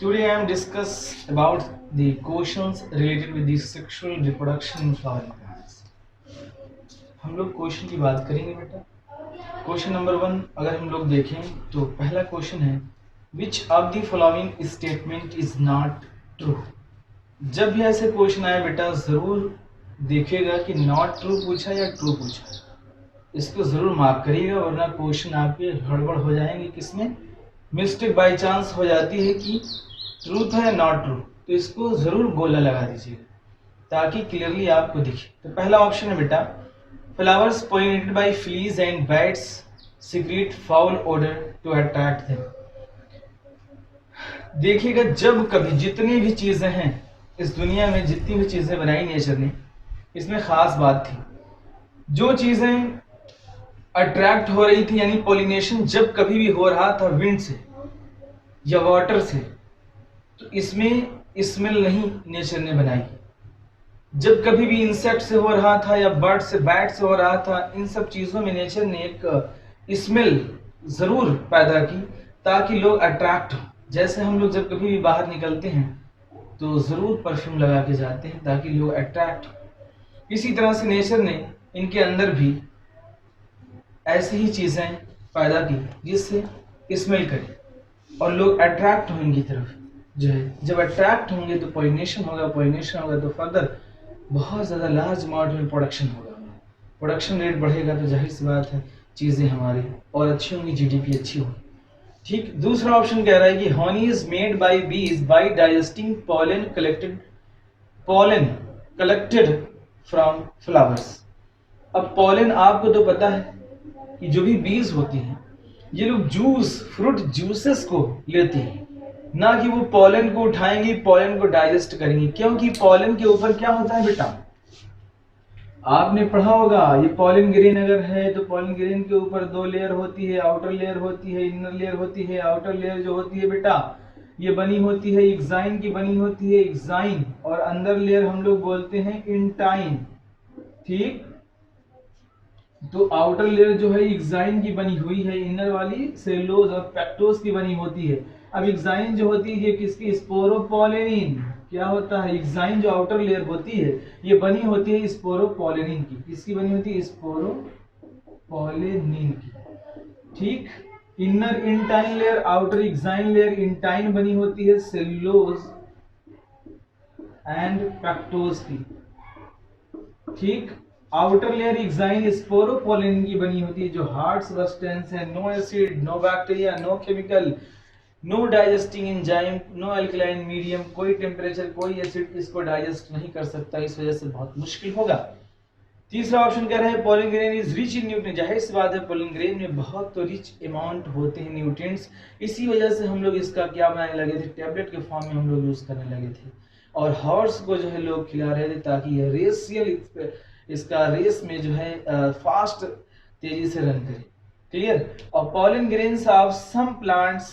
Today I am discuss about the questions related with the sexual reproduction in flowering plants. हम लोग question की बात करेंगे बेटा। क्वेश्चन नंबर 1 अगर हम लोग देखें तो पहला क्वेश्चन है which of the following statement is not true. जब भी ऐसे क्वेश्चन आए बेटा जरूर देखिएगा कि नॉट ट्रू पूछा या ट्रू पूछा, इसको जरूर मार्क करिएगा वरना क्वेश्चन आपके गड़बड़ हो जाएंगे। किसमें मिस्टेक बाय चांस हो जाती है कि ट्रूथ है नॉट ट्रू, तो इसको जरूर गोला लगा दीजिएगा ताकि क्लियरली आपको दिखे। तो पहला ऑप्शन है बेटा flowers pollinated by fleas and bats secrete foul odour to attract them. देखिएगा जब कभी जितनी भी चीजें हैं इस दुनिया में, जितनी भी चीजें बनाई नेचर ने, इसमें खास बात थी जो चीजें अट्रैक्ट हो रही थी, यानी पोलिनेशन जब कभी भी हो रहा था विंड से या वाटर से, तो इसमें स्मेल नहीं नेचर ने बनाई। जब कभी भी इंसेक्ट से हो रहा था या बर्ड से, बैट से हो रहा था, इन सब चीजों में नेचर ने एक स्मेल जरूर पैदा की ताकि लोग अट्रैक्ट हो। जैसे हम लोग जब कभी भी बाहर निकलते हैं तो जरूर परफ्यूम लगा के जाते हैं ताकि लोग अट्रैक्ट हो। इसी तरह से नेचर ने इनके अंदर भी ऐसी ही चीजें पैदा की जिससे स्मेल करे और लोग अट्रैक्ट हो इनकी तरफ जो है। जब अट्रैक्ट होंगे तो पॉलिनेशन होगा, पॉलिनेशन होगा तो फर्दर बहुत ज़्यादा लार्ज अमाउंट में प्रोडक्शन होगा। प्रोडक्शन रेट बढ़ेगा तो जाहिर सी बात है चीज़ें हमारी और अच्छी होंगी, जीडीपी अच्छी होगी। ठीक, दूसरा ऑप्शन कह रहा है कि honey is made by bees by digesting pollen collected from flowers. अब पॉलन आपको तो पता है कि जो भी बीज होती हैं ये लोग जूस, फ्रूट जूसेस को लेती हैं, ना कि वो पॉलन को उठाएंगी, पॉलन को डाइजेस्ट करेंगी। क्योंकि पॉलन के ऊपर क्या होता है बेटा, आपने पढ़ा होगा, ये पॉलन ग्रेन अगर है तो पॉलन ग्रेन के ऊपर दो लेयर होती है, आउटर लेयर होती है, इनर लेयर होती है। आउटर लेयर जो होती है बेटा ये बनी होती है एक्साइन की, बनी होती है एक्साइन, और अंदर लेयर हम लोग बोलते हैं इंटाइन। ठीक, तो आउटर लेयर जो है एक्साइन की बनी हुई है, इनर वाली सेलुलोज और पेक्टोज की बनी होती है। अब एक्साइन जो होती है ये किसकी, स्पोरोपोलेनिन। क्या होता है, एक्साइन जो आउटर लेयर होती है ये बनी होती है स्पोरोपोलेनिन की। किसकी बनी होती है, स्पोरोपोलेनिन की। ठीक, inner intine layer, outer exine layer intine बनी होती है सेलुलोज एंड पेक्टोज की। ठीक, आउटर लेयर एक्साइन स्पोरोपोलेनिन की बनी होती है जो हार्ड सब्सटेंस है, no acid, no bacteria, no chemical, no digesting enzyme, no alkaline medium, कोई टेम्परेचर, कोई एसिड इसको डाइजेस्ट नहीं कर सकता, इस वजह से बहुत मुश्किल होगा। तीसरा ऑप्शन कह रहा है pollen grain is rich in nutrient. जाहिर सी बात है पोलन ग्रेन में बहुत तो रिच अमाउंट होते हैं न्यूट्रिएंट्स, इसी वजह से हम लोग इसका क्या बनाने लगे थे, टैबलेट के फॉर्म में हम लोग यूज करने लगे थे और हॉर्स को जो है लोग खिला रहे थे ताकि यह रेसियल इसका रेस में जो है फास्ट तेजी से रन करे। क्लियर। और pollen grains of some plants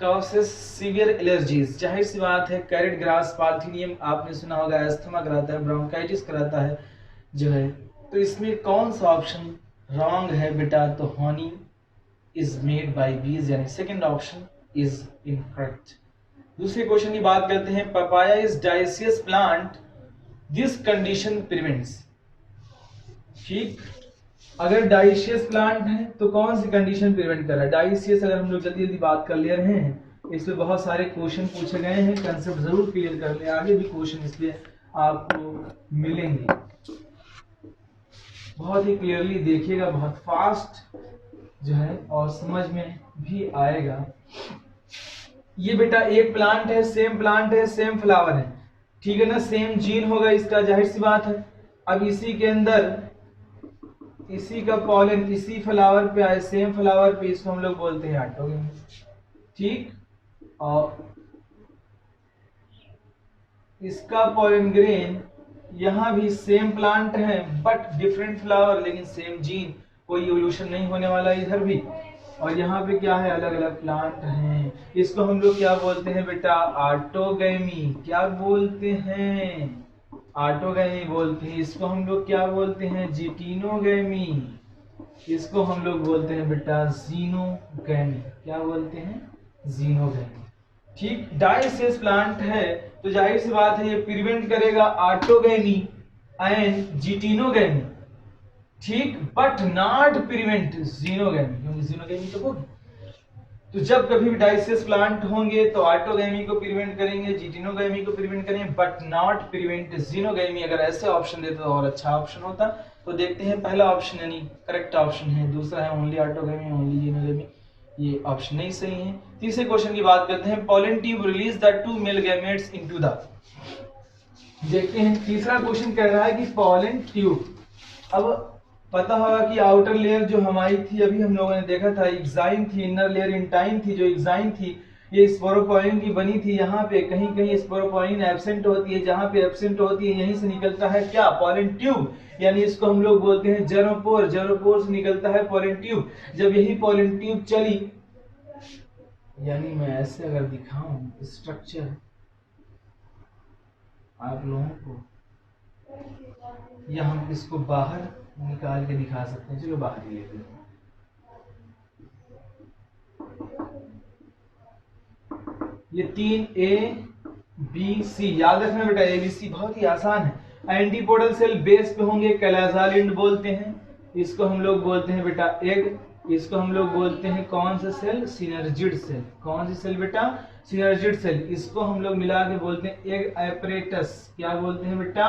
causes severe allergies. जाहिर सी बात है कैरेट ग्रास, पार्थिनियम आपने सुना होगा, अस्थमा कराता है, ब्रोंकाइटिस कराता है जो है। तो इसमें कौन सा ऑप्शन रॉन्ग है बेटा, तो हनी इज मेड बाय बीज, यानी सेकंड ऑप्शन इज इनकरेक्ट। दूसरे क्वेश्चन की बात करते हैं, papaya is dioecious plant, this condition prevents. ठीक, अगर डाइशियस प्लांट है तो कौन सी कंडीशन प्रिवेंट कर रहा है, डाइशियस अगर हम लोग जल्दी जल्दी बात कर ले रहे हैं, इसमें बहुत सारे क्वेश्चन पूछे गए हैं, कंसेप्ट जरूर क्लियर कर ले, आगे भी क्वेश्चन इसलिए आपको मिलेंगे। बहुत ही क्लियरली देखिएगा, बहुत फास्ट जो है और समझ में भी आएगा। ये बेटा एक प्लांट है, सेम फ्लावर है, ठीक है ना, सेम जीन होगा इसका, जाहिर सी बात है। अब इसी के अंदर इसी का पॉलन इसी फ्लावर पे आए, सेम फ्लावर पे, इसको हम लोग बोलते हैं ऑटोगेमी। ठीक, और इसका पॉलन ग्रेन यहाँ भी सेम प्लांट है बट डिफरेंट फ्लावर, लेकिन सेम जीन, कोई इवोल्यूशन नहीं होने वाला इधर भी। और यहाँ पे क्या है, अलग अलग प्लांट हैं, इसको हम लोग क्या बोलते हैं बेटा, ऑटोगेमी। क्या बोलते हैं, ऑटोगेमी बोलते हैं। इसको हम लोग क्या बोलते हैं, जिटिनोगेमी। इसको हम लोग बोलते हैं बेटा जीनोगेमी। क्या बोलते हैं, जीनोगेमी। ठीक, डाइसेस प्लांट है तो जाहिर सी बात है ये प्रिवेंट करेगा ऑटोगैमी एंड जिटिनोगैमी, ठीक, बट नॉट प्रिवेंट जीनोगैमी, क्योंकि जीनोगैमी तो होगी। तो जब कभी भी डाइसेस प्लांट होंगे तो ऑटोगैमी को प्रिवेंट करेंगे, जिटिनोगैमी को प्रिवेंट करेंगे, बट नॉट प्रिवेंट जीनोगैमी। अगर ऐसे ऑप्शन देते तो और अच्छा ऑप्शन होता। तो देखते हैं पहला ऑप्शन यानी करेक्ट ऑप्शन है, दूसरा है ओनली ऑटोगैमी ओनली जिनोगैमी, ये ऑप्शन नहीं सही है। तीसरे क्वेश्चन की बात करते हैं, pollen tube release the two male gametes into the, देखते हैं तीसरा क्वेश्चन कह रहा है कि पॉलन ट्यूब, अब पता होगा कि आउटर लेयर जो हमारी थी अभी हम लोगों ने देखा था एक्साइन थी, इनर लेयर इंटाइन थी, जो एक्साइन थी ये स्पोरोपोइन की बनी थी, यहाँ पे कहीं कहीं स्पोरोपोइन एब्सेंट होती है, जहाँ पे एब्सेंट होती है यहीं से निकलता है क्या, पॉलन ट्यूब, यानी इसको हम लोग बोलते हैं जर्मपोर, जर्मपोर से निकलता है पॉलन ट्यूब। जब यही पॉलन ट्यूब चली, यानी मैं ऐसे अगर दिखाऊं स्ट्रक्चर आप लोगों को, या हम इसको बाहर निकाल के दिखा सकते हैं, चलो बाहर ही लेते हैं। ये 3 A B C याद रखना बेटा, ABC बहुत ही आसान है। एंटीपोडल सेल बेस पे होंगे, कैलाजालिंड बोलते हैं, इसको हम लोग बोलते हैं बेटा एग, इसको हम लोग बोलते हैं कौन सा सेल, सिनर्जिड सेल, कौन सी सेल बेटा, सिनर्जिड सेल, इसको हम लोग मिला के बोलते हैं एग एपरेटस, क्या बोलते हैं बेटा,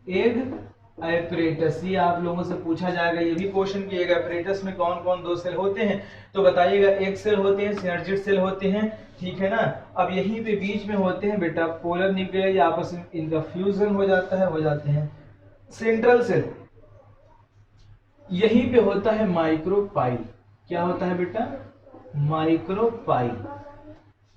एग एपरेटस। ये आप लोगों से पूछा जाएगा ये भी क्वेश्चन कि एग एपरेटस में कौन कौन दो सेल होते हैं, तो बताइएगा एग सेल होते हैं, सिनर्जिड सेल होते हैं, ठीक है ना। अब यहीं पे बीच में होते हैं बेटा पोलर न्यूक्लियाई, आपस में इनका फ्यूजन हो जाता है, हो जाते हैं सेंट्रल सेल, यहीं पे होता है माइक्रोपाइल, क्या होता है बेटा, माइक्रोपाइल।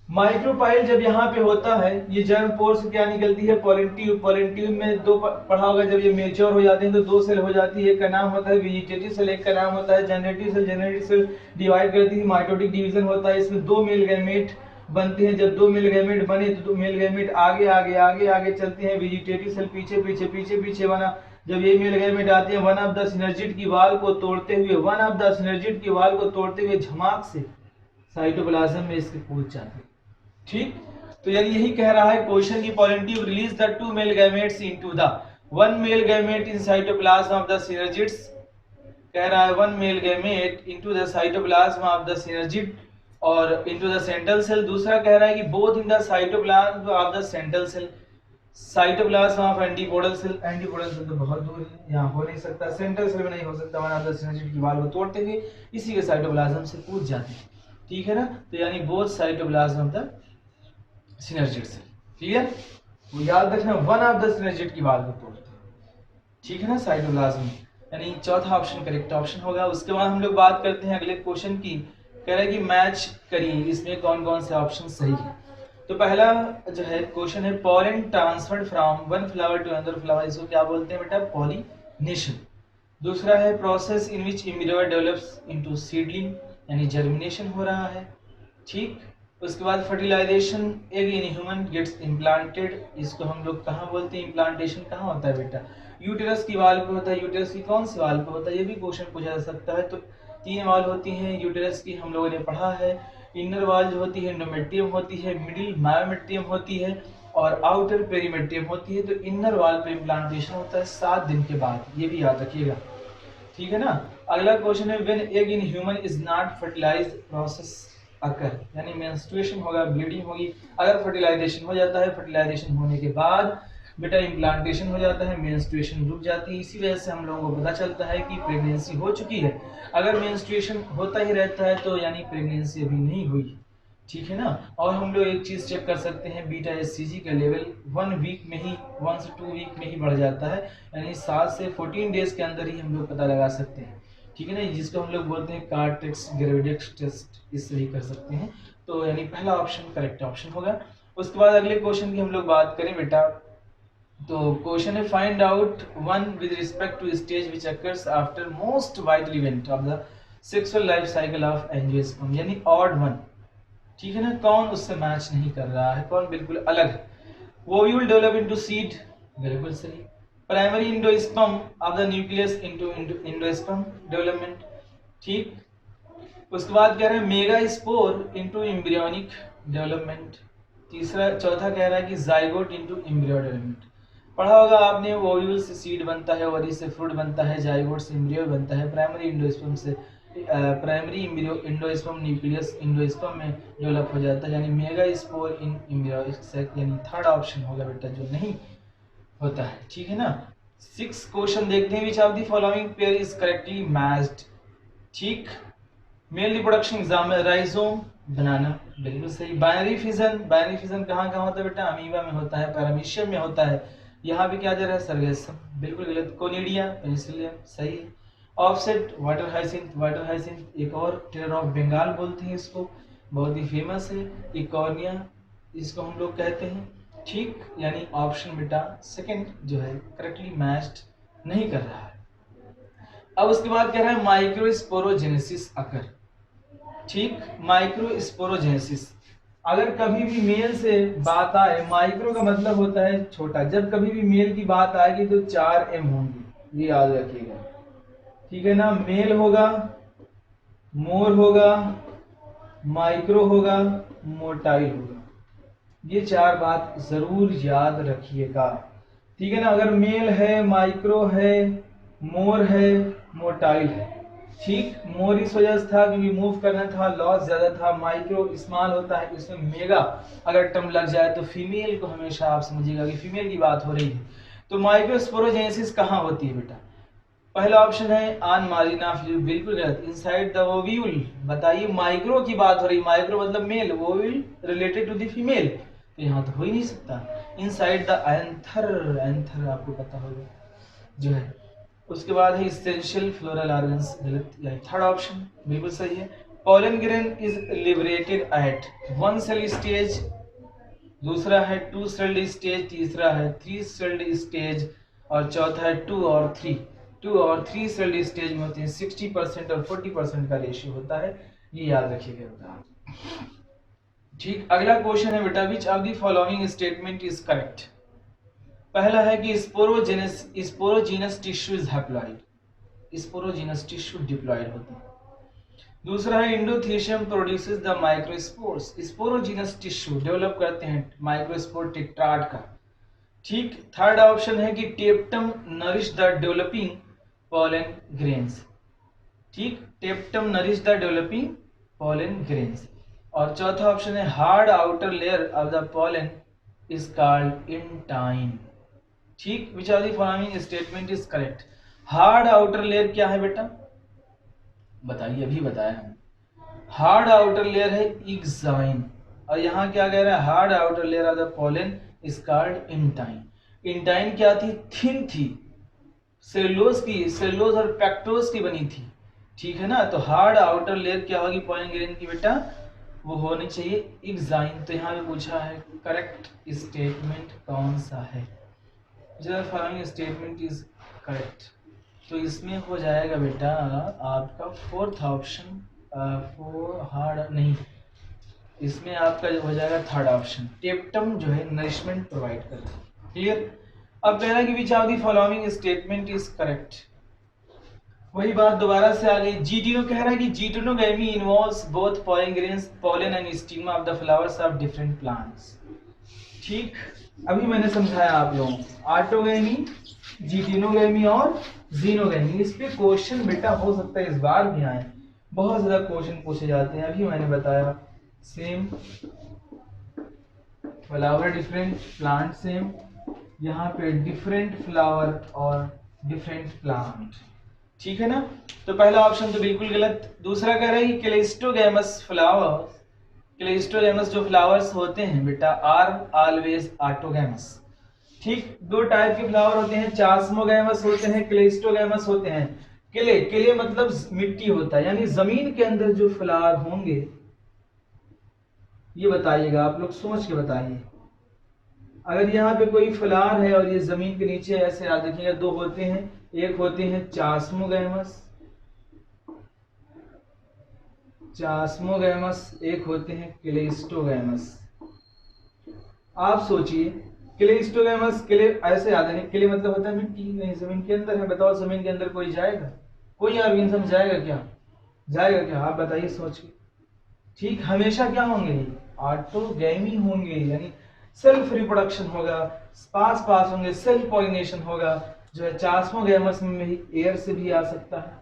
माइक्रोपाइल जब यहाँ पे होता है, ये जर्म पोर से क्या निकलती है, पॉलन ट्यूब, पॉलन ट्यूब में दो पढ़ा होगा, जब ये मेच्योर हो जाते हैं तो दो सेल हो जाती है, एक का नाम होता है वेजिटेटिव सेल, एक का नाम होता है generative cell, generative cell divide करती है, माइटोटिक डिवीजन होता है, इसमें दो मेल गैमेट बनते हैं, जब दो मेल गैमेट बने तो दो मेल गैमेट आगे आगे आगे आगे चलते हैं, वेजिटेटिव सेल पीछे पीछे पीछे पीछे बना, जब ये मेल गैमेट आते हैं वन ऑफ द सिनर्जिड की वाल को तोड़ते हुए, वन ऑफ द सिनर्जिड की वाल को तोड़ते हुए झमाक से साइटोप्लाज्म में इसके कूद जाते हैं, ठीक। तो यानी यही कह रहा है क्वेश्चन की pollen tube release the two male gametes into the one male gamete in cytoplasm of the synergids, कह रहा है one male gamete into the cytoplasm of the synergid और इनटू द सेंट्रल सेल, दूसरा कह रहा है कि both in the cytoplasm of the central cell, cytoplasm of antipodal cell, antipodal cell तो बहुत दूर है, यहाँ हो नहीं सकता, सेंट्रल सेल में नहीं हो सकता, वन ऑफ द सिनर्जिड की वाल को तोड़ते हुए इसी के साइटोप्लाज्म से कूद जाते हैं, ठीक है ना। तो यानी both cytoplasm of the synergid cell, clear, वो याद रखना वन ऑफ द सिनर्जिड की वाल को तोड़ते हैं, ठीक है ना, साइटोप्लाज्म, यानी चौथा ऑप्शन करेक्ट ऑप्शन होगा। उसके बाद हम लोग बात करते हैं अगले क्वेश्चन की, कह रहा है कि मैच करिए इसमें कौन कौन से ऑप्शन सही है। तो पहला जो है क्वेश्चन है, pollen transferred from one flower to another flower, इसको क्या बोलते हैं बेटा, पॉलिनेशन। दूसरा है process in which embryo develops into seedling, यानी जर्मिनेशन हो रहा है, ठीक। उसके बाद fertilisation egg in human gets implanted, इसको हम लोग कहाँ बोलते हैं, इम्प्लांटेशन कहाँ होता है बेटा, यूटेरस की वाल पे होता है, यूटेरस की कौन सी वाल पे होता है, ये भी क्वेश्चन पूछा जा सकता है। तो 3 वाल होती हैं यूटेरस की, हम लोगों ने पढ़ा है, इनर वाल जो होती है एंडोमेट्रियम होती है, मिडिल मायोमेट्रियम होती है और आउटर पेरीमेट्रियम होती है। तो इनर वाल पे इम्प्लांटेशन होता है 7 दिन के बाद, ये भी याद रखिएगा, ठीक है ना। अगला क्वेश्चन है, when egg in human is not fertilised process occur, यानी मेंस्ट्रुएशन होगा, ब्लीडिंग होगी, अगर फर्टिलाइजेशन हो जाता है, फर्टिलाइजेशन होने के बाद बेटा इम्प्लांटेशन हो जाता है, मेंस्ट्रुएशन रुक जाती है, इसी वजह से हम लोगों को पता चलता है कि प्रेगनेंसी हो चुकी है। अगर मेंस्ट्रुएशन होता ही रहता है तो यानी प्रेगनेंसी अभी नहीं हुई, ठीक है ना। और हम लोग एक चीज चेक कर सकते हैं, बीटा एचसीजी का लेवल 1 वीक में ही, 1 से 2 वीक में ही बढ़ जाता है, यानी 7 से 14 डेज के अंदर ही हम लोग पता लगा सकते हैं, ठीक है ना, जिसको हम लोग बोलते हैं कार्टेक्स ग्रेविडेक्स टेस्ट, इससे ही कर सकते हैं। तो यानी पहला ऑप्शन करेक्ट ऑप्शन होगा। उसके बाद अगले क्वेश्चन की हम लोग बात करें बेटा, तो क्वेश्चन है, find out one with respect to stage which occurs after most vital event of the sexual life cycle of angiosperm, यानी ऑड वन, ठीक है ना, कौन उससे मैच नहीं कर रहा है, कौन बिल्कुल अलग है। ओव्यूल डेवलप इनटू सीड, बिल्कुल सही। Primary endosperm of the nucleus into endosperm development, ठीक। उसके बाद कह रहे हैं mega spore into embryonic development, चौथा कह रहा है कि जाइगोट इनटू एम्ब्रियो डेवलपमेंट। पढ़ा होगा आपने, ओव्यूल से सीड बनता है, ओवरी से फ्रूट बनता है, जाइगोट से एम्ब्रियो बनता है, प्राइमरी इंडोस्पर्म से primary embryo endosperm nucleus endosperm में डेवलप हो जाता है, यानी मेगा स्पोर इन एम्ब्रियो, यानी थर्ड ऑप्शन होगा बेटा जो नहीं होता है। ठीक है ना। 6 क्वेश्चन देखते हैं, विच of the following pair is correctly matched. ठीक, मेल रिप्रोडक्शन एग्जाम में राइजोम बनाना बिल्कुल सही। बाइनरी फिजन कहाँ कहाँ होता है बेटा, अमीबा में होता है, पैरामीशियम में होता है, यहाँ पे क्या दे रहा है सर्गेसम, बिल्कुल गलत। कोनिडिया पेनिसिलियम सही है। ऑफसेट वाटर हाइसिंथ एक और टेरर ऑफ बंगाल बोलते हैं इसको, बहुत ही फेमस है। इकॉर्निया इसको हम लोग कहते हैं। ठीक, यानी ऑप्शन बेटा सेकंड जो है करेक्टली मैच्ड नहीं कर रहा है। अब उसके बाद कह रहा है माइक्रोस्पोरोजेनेसिस अकर। ठीक, माइक्रोस्पोरोजेनेसिस, अगर कभी भी मेल से बात आए, माइक्रो का मतलब होता है छोटा, जब कभी भी मेल की बात आएगी तो 4 M होंगी, ये याद रखिएगा। ठीक है ना, मेल होगा, मोर होगा, माइक्रो होगा, मोटाइल होगा, ये 4 बात जरूर याद रखिएगा। ठीक है ना, अगर मेल है, माइक्रो है, मोर है, मोटाइल है। ठीक, मोर इस वजह से था क्योंकि मूव करना था, लॉस ज्यादा था। माइक्रो स्मॉल होता है, इसमें मेगा अगर टर्म लग जाए तो फीमेल को हमेशा आप समझिएगा कि फीमेल की बात हो रही है। तो माइक्रोस्पोरोजेनेसिस कहाँ होती है बेटा, पहला ऑप्शन है ऑन मार्जिन ऑफ लीफ, बिल्कुल गलत। इनसाइड द ओव्यूल, बताइए माइक्रो की बात हो रही, माइक्रो मतलब male, ovule related to the female, तो यहाँ तो हो ही नहीं सकता। इनसाइड द एंथर आपको पता होगा जो है। उसके बाद है इसेंशियल फ्लोरल ऑर्गन्स, गलत, यानी थर्ड ऑप्शन बिल्कुल सही है। Pollen grain is liberated at 1 cell stage, दूसरा है 2 सेल्ड स्टेज, तीसरा है 3 सेल्ड स्टेज, और चौथा है 2 और 3 सेल्ड स्टेज में होते हैं। 60% और 40% का रेशियो होता है, ये याद रखिएगा। ठीक, अगला क्वेश्चन है बेटा, which of the following statement is correct. पहला है कि sporogenous tissue is haploid, sporogenous tissue diploid होते हैं। दूसरा है endothecium produces the microspores, sporogenous tissue develop करते हैं माइक्रोस्पोर टेट्राड का। ठीक, थर्ड ऑप्शन है कि tapetum nourish the developing pollen grains. ठीक, tapetum nourish the developing pollen grains. और चौथा ऑप्शन है hard outer layer of the pollen is called intine. ठीक, which of the following statement is correct. Hard outer layer क्या है बेटा, बताइए, अभी बताया हमने। हार्ड आउटर लेयर है एक्साइन, और यहाँ क्या कह रहा है, hard outer layer of the pollen is called intine. Intine क्या थी, थिन थी, सेलुलोज और पेक्टोज की बनी थी। ठीक है ना, तो हार्ड आउटर लेयर क्या होगी पोलन ग्रेन की बेटा, वो होनी चाहिए एक्साइन। तो यहाँ पे पूछा है करेक्ट स्टेटमेंट कौन सा है, जो फॉलोइंग स्टेटमेंट इज करेक्ट, तो इसमें हो जाएगा बेटा आपका फोर्थ ऑप्शन, हार्ड नहीं, इसमें आपका हो जाएगा थर्ड ऑप्शन, टेप्टम जो है नरिशमेंट प्रोवाइड करता है। क्लियर। अब कह रहा है कि विच of the following statement is correct, वही बात दोबारा से आ गई। जीटिनो कह रहा है कि geitonogamy involves both pollen and stigma of the flowers of different plants. ठीक, अभी मैंने समझाया आप लोगों को, ऑटोगैमी, जीटिनोगैमी और जीनोगैमी, इस पे क्वेश्चन बेटा हो सकता है इस बार भी आए, बहुत ज्यादा क्वेश्चन पूछे जाते हैं। अभी मैंने बताया same flower different, plant same, यहाँ पे डिफरेंट फ्लावर और डिफरेंट प्लांट। ठीक है ना, तो पहला ऑप्शन तो बिल्कुल गलत। दूसरा कह रहा है कि क्लेस्टोगैमस फ्लावर, क्लेस्टोगैमस जो फ्लावर्स होते हैं बेटा आर ऑलवेज ऑटोगैमस। ठीक, 2 टाइप के फ्लावर होते हैं, चास्मोगैमस होते हैं, क्लेस्टोगैमस होते हैं। क्ले मतलब मिट्टी होता है, यानी जमीन के अंदर जो फ्लावर होंगे, ये बताइएगा आप लोग, सोच के बताइए। अगर यहाँ पे कोई फ्लावर है और ये जमीन के नीचे, ऐसे याद रखिएगा, 2 होते हैं, एक होते हैं चास्मोगैमस, एक होते हैं क्लेस्टोगैमस। आप सोचिए, क्लेस्टोगैमस, क्ले ऐसे याद है, क्ले मतलब होता है मिट्टी, नहीं जमीन के अंदर है। बताओ जमीन के अंदर कोई जाएगा, कोई ऑर्गेनिज्म जाएगा क्या, जाएगा क्या, आप बताइए सोच के। ठीक, हमेशा क्या होंगे, ऑटोगैमी होंगे, यानी सेल्फ रिप्रोडक्शन होगा, पास पास होंगे, सेल्फ पॉलिनेशन होगा। जो है चास्मोगैमस में ही एयर से भी आ सकता है,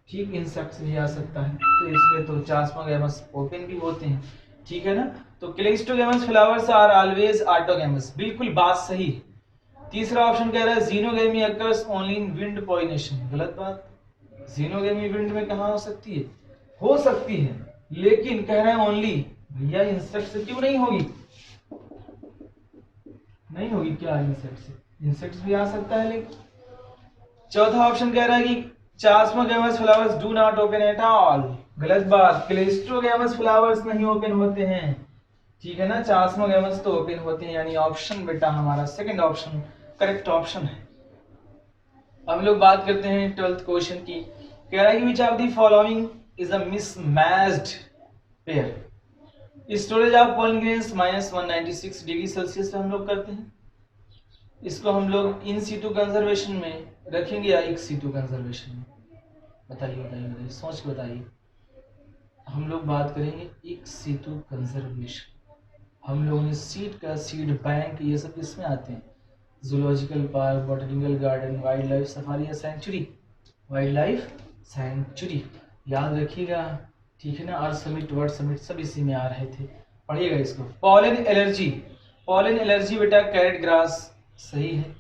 ठीक, इंसेक्ट से भी आ सकता है, तो इसमें तो चास्मोगैमस ओपन भी होते हैं, ठीक है ना। तो क्लेस्टोगैमस फ्लावर्स आर ऑलवेज ऑटोगैमस, बिल्कुल बात सही है। तीसरा ऑप्शन कह रहा है xenogamy occurs only in wind pollination, गलत बात। जीनोगैमी विंड में कहाँ हो सकती है, हो सकती है, लेकिन कह रहे हैं ओनली, भैया इंसेक्ट से क्यों नहीं होगी, नहीं होगी क्या इंसेक्ट से, इंसेक्ट्स भी आ सकता है लेकिन। चौथा ऑप्शन कह रहा है कि chasmogamous flowers do not open at all, गलत बात, क्लेस्ट्रोगैमस फ्लावर्स नहीं ओपन होते हैं, ठीक है ना, चास्मोगैमस तो ओपन होते हैं, यानी ऑप्शन बेटा हमारा सेकंड ऑप्शन करेक्ट ऑप्शन है। अब लोग बात करते हैं 12th क्वेश्चन की, कह रहा है कि विच of the following is a mismatched pair. Storage of pollen grains -196 degree Celsius पे हम लोग करते हैं, इसको हम लोग इन सीटू कंजर्वेशन में रखेंगे या एक्स सीटू कंजर्वेशन में, बताइए बताइए बताइए, सोच के बताइए। हम लोग बात करेंगे एक्स सीटू कंजर्वेशन, हम लोगों ने सीड का सीड बैंक ये सब इसमें आते हैं, zoological park, botanical garden, wild life safari या सेंचुरी, वाइल्ड लाइफ सेंचुरी, याद रखिएगा, ठीक है ना। अर्थ समिट, वर्ड समिट सब इसी में आ रहे थे, पढ़िएगा इसको। पॉलन एलर्जी, पॉलन एलर्जी बेटा कैरेट ग्रास सही है।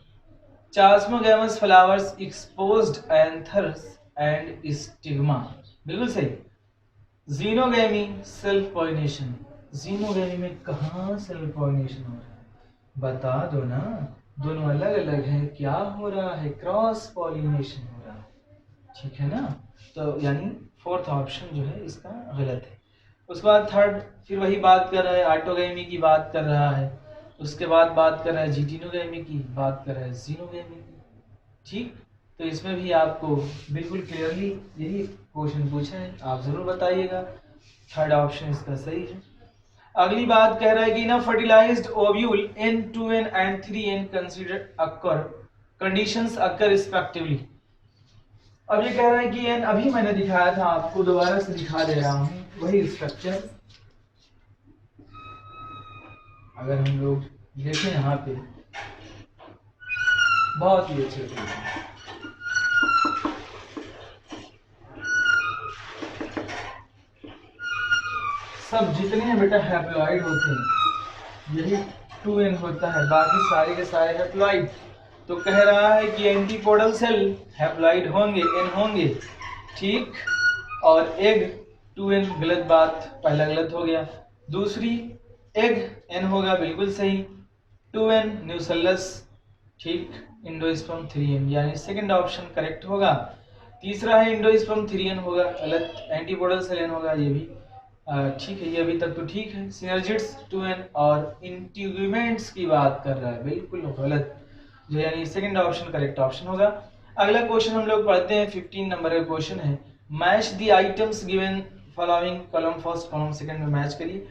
Chasmogamous flowers exposed anthers and stigma, बिल्कुल सही। जीनोगैमी सेल्फ पॉलिनेशन, जीनोगैमी में कहाँ सेल्फ पॉलिनेशन हो रहा है, बता दो ना, दोनों अलग अलग हैं, क्या हो रहा है, क्रॉस पॉलिनेशन हो रहा है, ठीक है ना। तो यानी फोर्थ ऑप्शन जो है इसका गलत है। उसके बाद थर्ड, फिर वही बात कर रहा है, ऑटोगैमी की बात कर रहा है, उसके बाद बात कर रहा है जीटिनोगैमी की, बात कर रहा है जीनोगैमी की, ठीक। तो इसमें भी आपको बिल्कुल क्लियरली यही क्वेश्चन पूछा है, आप जरूर बताइएगा, थर्ड ऑप्शन इसका सही है। अगली बात कह रहा है कि ना fertilised ovule N2N and 3N considered occur conditions occur respectively. अब ये कह रहा है कि N अभी मैंने दिखाया था आपको, दोबारा से दिखा दे रहा हूं वही स्ट्रक्चर। अगर हम लोग देखें यहाँ पे बहुत ही अच्छे से, सब जितने बेटा हैप्लॉइड होते हैं यही 2N होता है, बाकी सारे के सारे हैप्लॉइड। तो कह रहा है कि एंटीपोडल सेल हैप्लॉइड होंगे, N होंगे, ठीक, और एग 2N, गलत बात, पहला गलत हो गया। दूसरी एग N होगा, बिल्कुल सही, 2N न्यूसेलस, ठीक, इंडोस्पर्म 3N, यानी सेकंड ऑप्शन करेक्ट होगा। तीसरा है इंडोस्पर्म 3N होगा, गलत, एंटीपोडल सेल N होगा, ये भी ठीक है, ये अभी तक तो ठीक है। सिनर्जिड्स 2N और इंटीग्यूमेंट्स की बात कर रहा है, बिल्कुल गलत, जो यानी सेकंड ऑप्शन करेक्ट ऑप्शन होगा। अगला क्वेश्चन हम लोग पढ़ते हैं, 15 नंबर का क्वेश्चन है, match the items given following, column first column second में मैच करिए।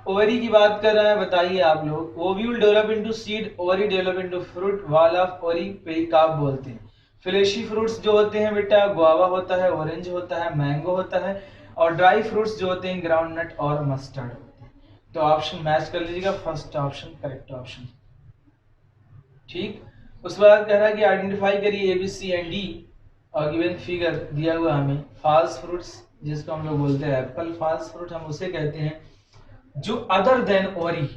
ओवरी की बात कर रहा है, बताइए आप लोग, ovule develop into seed, ovary develop into fruit, wall of ओरी पेरिकार्प बोलते हैं। फ्लेशी फ्रूट्स जो होते हैं बेटा, गुआवा होता है, ऑरेंज होता है, मैंगो होता है, और ड्राई फ्रूट्स जो होते हैं ग्राउंड नट और मस्टर्ड होते हैं। तो ऑप्शन मैच कर लीजिएगा, फर्स्ट ऑप्शन करेक्ट ऑप्शन, ठीक। उसके बाद कह रहा है कि आइडेंटिफाई करिए ABC एंड D, और गिवन फिगर दिया हुआ हमें, फॉल्स फ्रूट्स जिसको हम लोग बोलते हैं एप्पल, फॉल्स फ्रूट हम उसे कहते हैं जो अदर देन ओरी,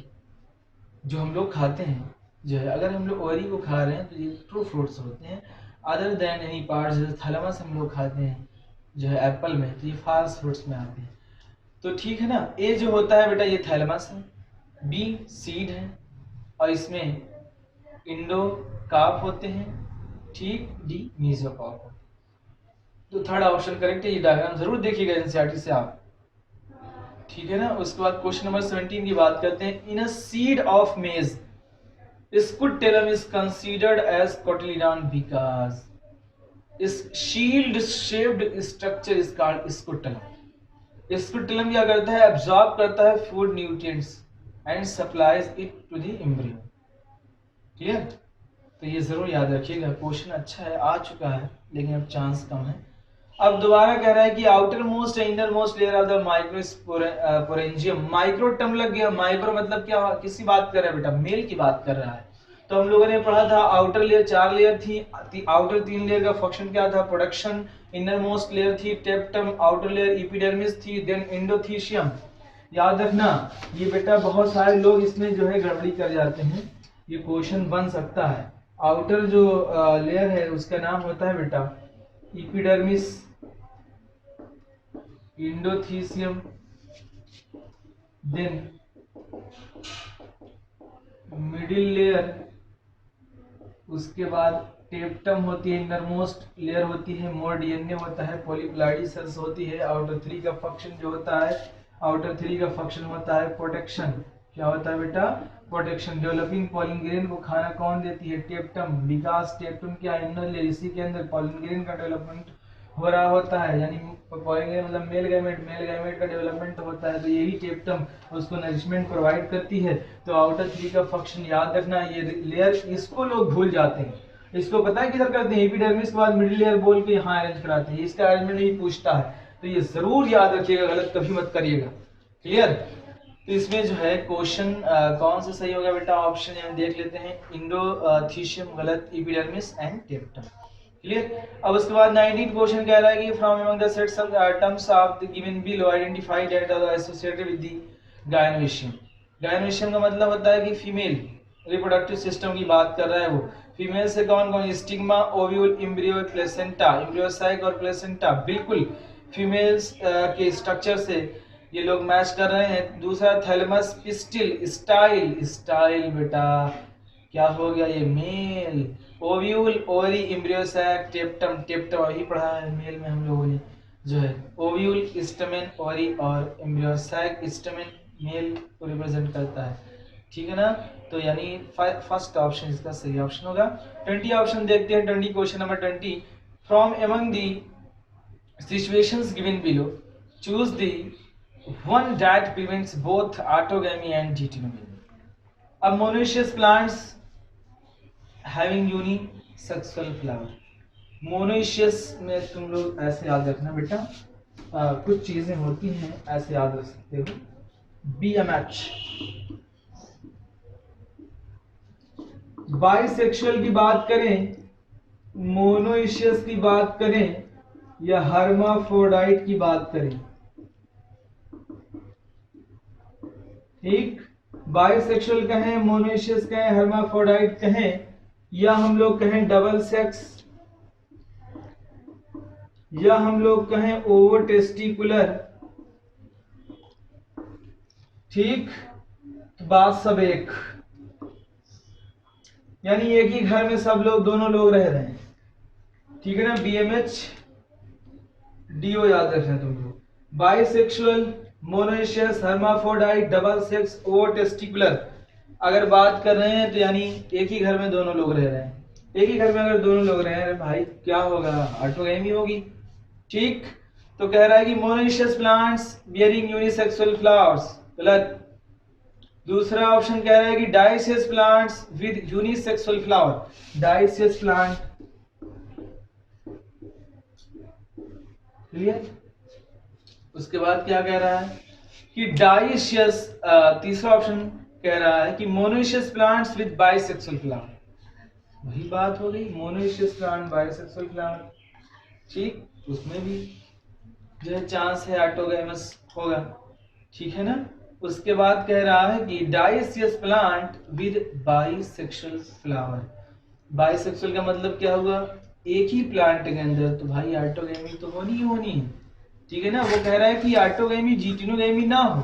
जो हम लोग खाते हैं, जो है अगर हम लोग ओरी को खा रहे हैं तो ये ट्रू फ्रूट्स होते हैं, अदर देन एनी पार्ट जैसे थैलेमस हम लोग खाते हैं जो है एप्पल में, तो ये फॉल्स फ्रूट्स में आते हैं। तो ठीक है ना, ए जो होता है बेटा ये थैलेमस है, बी सीड है, और इसमें इंडो कार्प होते हैं, ठीक, डी मीजोकार्प होते हैं। तो थर्ड ऑप्शन करेक्ट है, ये डायग्राम जरूर देखिएगा एनसीईआरटी से आप, ठीक है ना। उसके बाद क्वेश्चन नंबर 17 की बात करते हैं, in a seed of maize scutellum is considered as cotyledon because इस shield shaped structure is called scutellum. Scutellum क्या करता है, एब्जॉर्ब करता है food nutrients and supplies it to the embryo, clear. तो ये जरूर याद रखिएगा, क्वेश्चन अच्छा है, आ चुका है, लेकिन अब चांस कम है। अब दोबारा कह रहा है कि outer most inner most layer of the microsporangium. Micro term लग गया, माइक्रो मतलब क्या, किसी बात कर रहा है बेटा, मेल की बात कर रहा है। तो हम लोगों ने पढ़ा था आउटर लेयर 4 लेयर थी, आउटर 3 लेयर का फंक्शन क्या था, प्रोडक्शन। इनर मोस्ट लेयर थी टेप्टम, आउटर लेयर एपिडर्मिस थी, देन एंडोथीशियम। याद रखना ये बेटा बहुत सारे लोग इसमें जो है गड़बड़ी कर जाते हैं, ये क्वेश्चन बन सकता है। आउटर जो लेयर है उसका नाम होता है बेटा epidermis, endothecium, then middle layer, उसके बाद टेप्टम होती है, इनर मोस्ट लेयर होती है, मोर डीएनए होता है, पॉलीप्लाइडी सेल्स होती है। आउटर 3 का फंक्शन जो होता है, आउटर 3 का फंक्शन होता है प्रोटेक्शन। क्या होता है बेटा, प्रोटेक्शन। डेवलपिंग पॉलिन ग्रेन को खाना कौन देती है, टेप्टम। विकास टेप्टम क्या है, इनर लेयर, इसी के अंदर पॉलिन ग्रेन का डेवलपमेंट हो रहा होता है, यानी पॉलिन ग्रेन मतलब मेल गैमेट का डेवलपमेंट होता है, तो यही टेप्टम उसको नरिशमेंट प्रोवाइड करती है। तो आउटर 3 का फंक्शन याद रखना, ये लेयर इसको लोग भूल जाते हैं, इसको पता है किधर करते हैं, एपिडर्मिस के बाद मिडिल लेयर बोल के यहाँ अरेंज कराते हैं, इसका अरेंजमेंट नहीं पूछता है, तो ये जरूर याद रखिएगा, गलत कभी मत करिएगा। क्लियर। तो इसमें जो है क्वेश्चन कौन सा सही होगा बेटा, ऑप्शन यहाँ देख लेते हैं, इंडोथीशियम गलत, एपिडर्मिस एंड टेप्टम। क्लियर। अब उसके बाद 19th क्वेश्चन कह रहा है कि from among the sets of terms of the given below identify that are associated with the gynoecium. Gynoecium का मतलब होता है कि फीमेल रिप्रोडक्टिव सिस्टम की बात कर रहा है वो। फीमेल से कौन कौन, स्टिग्मा, ओव्यूल, एम्ब्रियो, प्लेसेंटा, एम्ब्रियोसाइक और प्लेसेंटा, बिल्कुल फीमेल्स के स्ट्रक्चर से ये लोग मैच कर रहे हैं। दूसरा थैलेमस, पिस्टिल, स्टाइल, स्टाइल बेटा क्या हो गया, ये male. Ovule, ovary, embryo sac, tapetum, tapetum वही पढ़ा है मेल में हम लोगों ने जो है, ओव्यूल, स्टमेन, ओवरी और एम्ब्रियोसैक, स्टमेन मेल को रिप्रेजेंट करता है, ठीक है ना। तो यानी फर्स्ट ऑप्शन इसका सही ऑप्शन होगा। 20 ऑप्शन देखते हैं, 20 question number 20, from among the situations given below choose the one that prevents both autogamy and deuterogamy. अब monoecious plants having unisexual flower, monoecious में तुम लोग ऐसे याद रखना बेटा, कुछ चीजें होती हैं ऐसे याद रख सकते हो, BMH। बाइसेक्सुअल की बात करें, मोनोइशियस की बात करें या हर्माफ्रोडाइट की बात करें, ठीक, बाइसेक्सुअल कहें, मोनोइशियस कहें, हर्माफ्रोडाइट कहें, या हम लोग कहें डबल सेक्स, या हम लोग कहें ओवर टेस्टिकुलर, ठीक, बात सब एक, यानी एक ही घर में सब लोग दोनों लोग रह रहे हैं, ठीक है ना। BMH DO याद रखना तुम लोग। Bisexual, monoecious, hermaphrodite, double sex, over testicular अगर बात कर रहे हैं तो यानी एक ही घर में दोनों लोग रह रहे हैं। एक ही घर में अगर दोनों लोग रह रहे हैं भाई क्या होगा, ऑटोगैमी होगी, ठीक। तो कह रहा है कि monoecious plants bearing unisexual flowers, गलत। दूसरा ऑप्शन कह रहा है कि dioecious plants with unisexual flower, dioecious plant, clear. उसके बाद क्या कह रहा है कि डाइशियस, तीसरा ऑप्शन कह रहा है कि monoecious plants with bisexual flower, वही बात हो गई, मोनोइशियस प्लांट बाइसेक्सुअल प्लांट, ठीक, उसमें भी जो है चांस है ऑटोगैमस होगा, ठीक है ना। उसके बाद कह रहा है कि dioecious plant with bisexual flower, bisexual का मतलब क्या हुआ, एक ही प्लांट के अंदर, तो भाई ऑटोगैमी तो होनी ही होनी, ठीक है ना। वो कह रहा है कि ऑटोगैमी जीटिनोगैमी ना हो,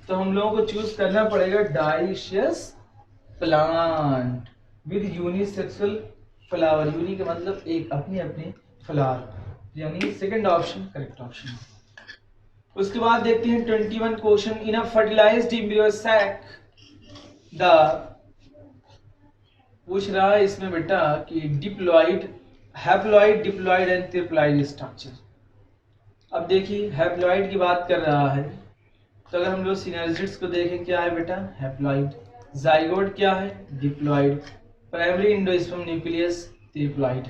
तो हम लोगों को चूज करना पड़ेगा dioecious plant with unisexual flower, uni का मतलब एक, अपने अपने फ्लावर, यानी सेकंड ऑप्शन करेक्ट ऑप्शन। उसके बाद देखते हैं 21 question, in a fertilised embryo sac the, पूछ रहा है इसमें बेटा कि diploid, haploid, diploid and triploid structure. अब देखिए हैप्लॉइड की बात कर रहा है, तो अगर हम लोग सिनर्जिड्स को देखें क्या है बेटा, हैप्लॉइड, जाइगोट क्या है, diploid, primary endosperm nucleus, triploid.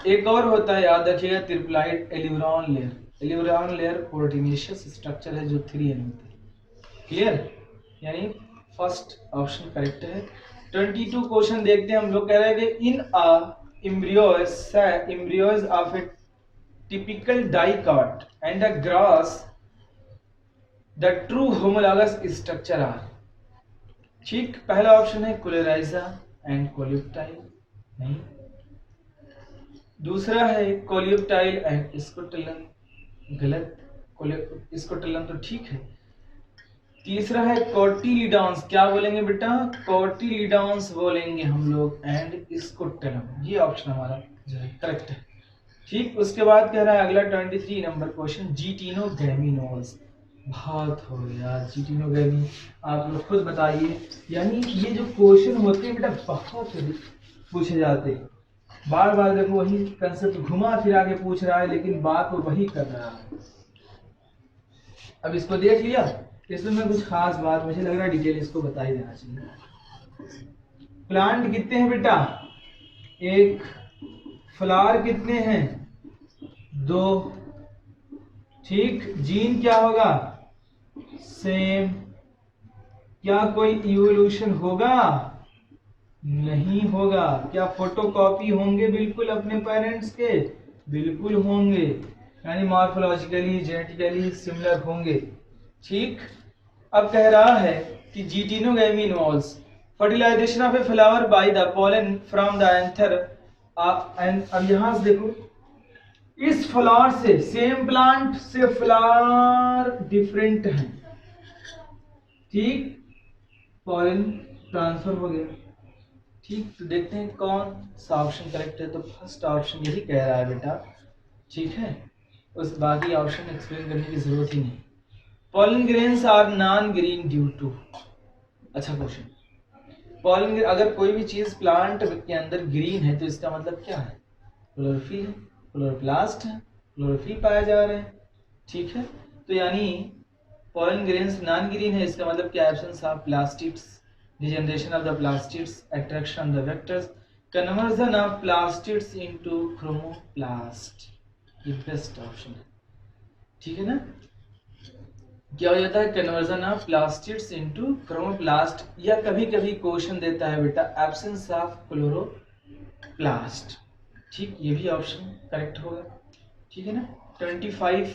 एक और होता है, याद रखिएगा, triploid aleurone layer. Aleurone layer proteinaceous structure है जो 3n होता है। क्लियर? यानी फर्स्ट ऑप्शन करेक्ट है। 22 क्वेश्चन देखते हैं हम लोग। कह रहे हैं कि इन embryos of a typical dicot and a grass the true homologous structure are। ठीक, पहला ऑप्शन है कोलेराइजा एंड कोल्यूप्टाइल, नहीं। दूसरा है कोल्यूप्टाइल एंड स्कोटिलम, गलत। स्कोटिलम तो ठीक है। तीसरा है कोटिलिडॉन्स, क्या बोलेंगे बेटा? कोटिलिडॉन्स बोलेंगे हम लोग, एंड स्कोटिलम। ये ऑप्शन हमारा जो है करेक्ट है। ठीक, उसके बाद कह रहा है अगला 23 नंबर क्वेश्चन, जीटिनोगैमिनोज। बहुत हो गया जीटिनोगैमी, आप लोग खुद बताइए। यानी ये जो क्वेश्चन होते हैं बेटा बहुत पूछे जाते हैं, बार बार देखो वही कंसेप्ट घुमा फिरा के पूछ रहा है, लेकिन बात वो वही कर रहा है। अब इसको देख लिया, इसमें मैं कुछ खास बात मुझे लग रहा है डिटेल इसको बता ही देना चाहिए। प्लांट कितने हैं बेटा? एक। फ्लावर कितने हैं? 2। ठीक, जीन क्या होगा? सेम। क्या कोई इवोल्यूशन होगा? नहीं होगा। क्या फोटोकॉपी होंगे बिल्कुल अपने पेरेंट्स के? बिल्कुल होंगे। यानी मॉर्फोलॉजिकली जेनेटिकली सिमिलर होंगे। ठीक, अब कह रहा है कि geitonogamy involves fertilisation of a flower by the pollen from the anther. अब यहां से देखो, इस फ्लावर से, सेम प्लांट से फ्लावर डिफरेंट है। ठीक, पोलन ट्रांसफर हो गया। ठीक, तो देखते हैं कौन सा ऑप्शन करेक्ट है। तो फर्स्ट ऑप्शन यही कह रहा है बेटा, ठीक है। उस बाकी ऑप्शन एक्सप्लेन करने की जरूरत ही नहीं। Pollen grains are non green due to. अच्छा क्वेश्चन, पॉलन, अगर कोई भी चीज प्लांट के अंदर ग्रीन है तो इसका मतलब क्या है? क्लोरोफिल है, क्लोरोप्लास्ट है, क्लोरोफिल पाया जा रहे हैं। ठीक है, तो यानी पॉलन ग्रेन्स नॉन ग्रीन है, इसका मतलब क्या? Absence of plastids, degeneration of the plastids, attraction of the vectors, conversion of plastids into chromoplast. ये बेस्ट ऑप्शन है। ठीक है ना? क्या हो जाता है? Conversion of plastids into chromoplast. या कभी कभी क्वेश्चन देता है बेटा एब्सेंस ऑफ क्लोरोप्लास्ट। ठीक, ये भी ऑप्शन करेक्ट होगा। ठीक है ना? 25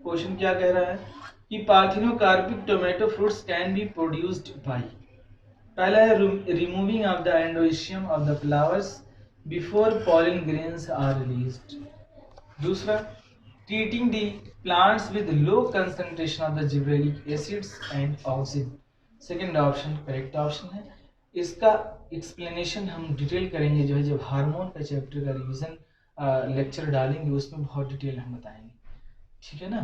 क्वेश्चन क्या कह रहा है कि parthenocarpic tomato fruits can be produced by. पहला है removing of the androecium of the flowers before pollen grains are released. दूसरा, treating the plants with low concentration of the gibberellic acids and oxide। Second option correct option है। इसका explanation हम detail करेंगे जो है, जब हार्मोन का chapter का रिवीजन लेक्चर डालेंगे उसमें बहुत डिटेल हम बताएंगे। ठीक है ना?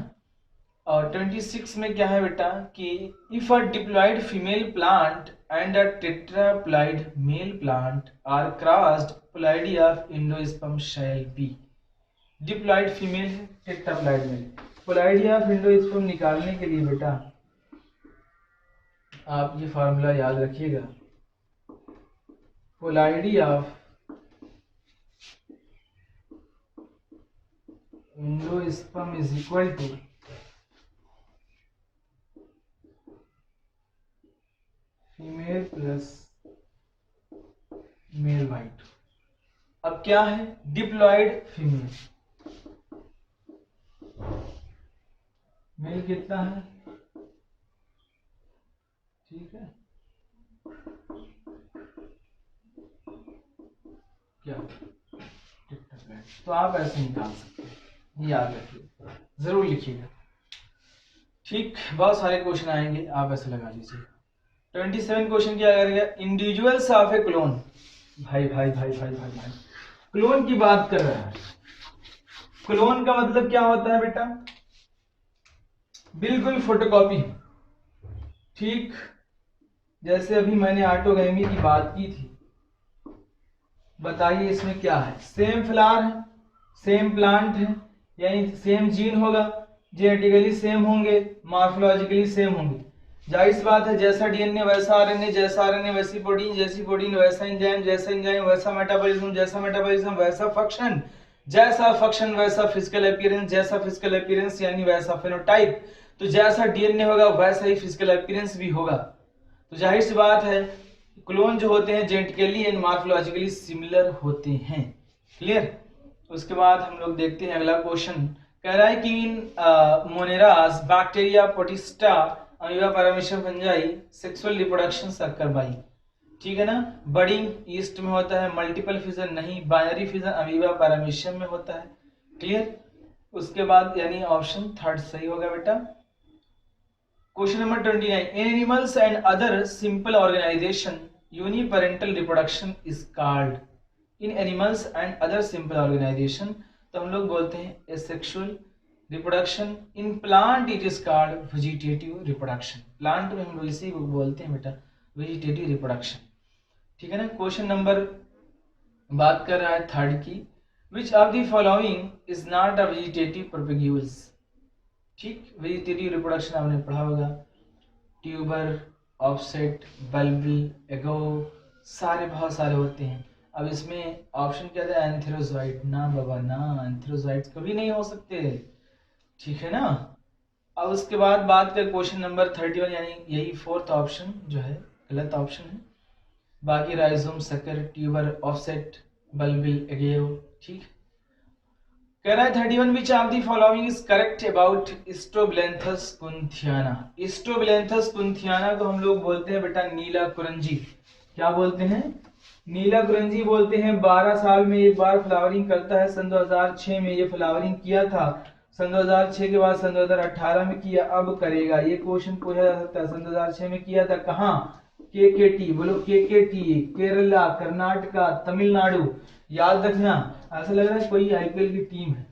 और 26 में क्या है बेटा कि if a diploid female plant and a tetraploid male plant are crossed, ploidy of endosperm shall be. Diploid female है, tetraploid male. Ploidy of endosperm निकालने के लिए बेटा आप ये फार्मूला याद रखिएगा, ploidy of endosperm is equal to female plus male by 2। अब क्या है? डिप्लॉयड फीमेल, मेल कितना है? ठीक है, क्या? तो आप ऐसे निकाल सकते हैं, याद रखिए, जरूर लिखिएगा। ठीक, बहुत सारे क्वेश्चन आएंगे, आप ऐसे लगा लीजिए। 27 क्वेश्चन क्या करेगा? Individuals of A clone. भाई भाई भाई भाई भाई भाई, क्लोन की बात कर रहा है। क्लोन का मतलब क्या होता है बेटा? बिल्कुल फोटोकॉपी। ठीक, जैसे अभी मैंने ऑटोगैमी की बात की थी। बताइए इसमें क्या है? सेम फ्लावर है, सेम प्लांट है, यानी सेम जीन होगा, जेनेटिकली सेम होंगे, मॉर्फोलॉजिकली सेम होंगे। जाहिर सी बात है, जैसा डीएनए वैसा आरएनए, जैसा आरएनए वैसी प्रोटीन, जैसी प्रोटीन वैसा एंजाइम, जैसा एंजाइम वैसा मेटाबॉलिज्म, जैसा मेटाबॉलिज्म वैसा फंक्शन, जैसा फंक्शन वैसा फिजिकल अपीयरेंस, जैसा फिजिकल अपीयरेंस यानी वैसा फेनोटाइप, तो जैसा डीएनए होगा वैसा ही फिजिकल अपीयरेंस भी होगा। तो जाहिर सी बात है क्लोन जो होते हैं जेनेटिकली एंड मॉर्फोलॉजिकली सिमिलर होते हैं। क्लियर। उसके बाद हम लोग देखते हैं अगला क्वेश्चन। कह रहा है कि in monerans bacteria protista amoeba paramecium fungi sexual reproduction occur by. ठीक है ना। बडिंग ईस्ट में होता है, मल्टीपल फिजन नहीं, बाइनरी फिजन अमीबा पैरामीशियम में होता है। क्लियर। उसके बाद यानी ऑप्शन थर्ड सही होगा बेटा। Question number 29, in animals and other simple organisation uniparental reproduction is called. In animals and other simple organisation तो हम लोग बोलते हैं asexual reproduction. In plant it is called vegetative reproduction. Plant में हम लोग इसी को बोलते हैं बेटा वेजिटेटिव रिप्रोडक्शन। ठीक है ना। क्वेश्चन नंबर बात कर रहा है थर्ड की, which of the following is not a vegetative propagules. ठीक, वेजिटेटिव रिप्रोडक्शन आपने पढ़ा होगा, ट्यूबर, ऑफसेट, बल्बी, एगो, सारे बहुत सारे होते हैं। अब इसमें ऑप्शन क्या था, एंथेरोजोइट। ना बाबा ना, एंथेरोजोइट कभी नहीं हो सकते। ठीक है ना। अब उसके बाद बात कर क्वेश्चन नंबर 31 यानी यही फोर्थ ऑप्शन जो है गलत ऑप्शन है। बाकी rhizome, sucker, tuber, offset, bulbil, agave. ठीक। कह रहा है 31 which of the following is correct about Strobilanthes kunthiana. Strobilanthes kunthiana को हम लोग बोलते हैं बेटा नीला कुरंजी। क्या बोलते हैं, नीला कुरंजी बोलते हैं। 12 साल में एक बार फ्लावरिंग करता है। सन 2006 में ये फ्लावरिंग किया था। सन 2006 के बाद सन 2018 में किया, अब करेगा। ये क्वेश्चन पूछा जा सकता है। सन 2006 में किया था कहाँ, केकेटी, बोलो केकेटी, केरला, कर्नाटका, तमिलनाडु। याद रखना, ऐसा लग रहा है कोई आईपीएल की टीम है।